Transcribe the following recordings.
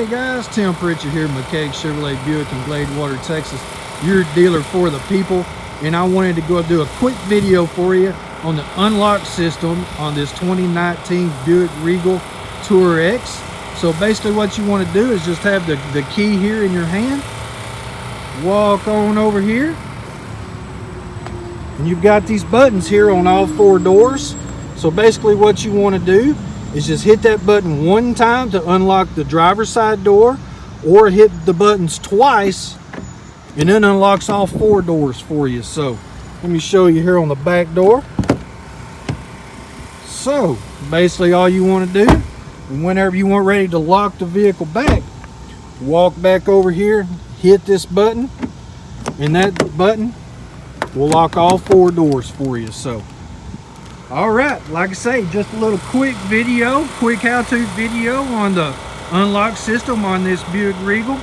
Hey guys, Tim Pritchett here, McKaig Chevrolet Buick in Gladewater, Texas, your dealer for the people. And I wanted to go do a quick video for you on the unlock system on this 2019 Buick Regal TourX. So basically what you want to do is just have the key here in your hand, walk on over here, and you've got these buttons here on all four doors. So basically what you want to do is just hit that button one time to unlock the driver's side door, or hit the buttons twice and then unlocks all four doors for you. So let me show you here on the back door. So basically all you want to do, whenever you want ready to lock the vehicle back, walk back over here, hit this button, and that button will lock all four doors for you. So all right, like I say, just a little quick video, quick how-to video on the unlock system on this Buick Regal.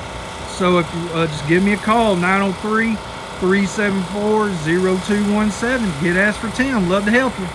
So if you just give me a call, 903-374-0217. Get asked for Tim. Love to help you.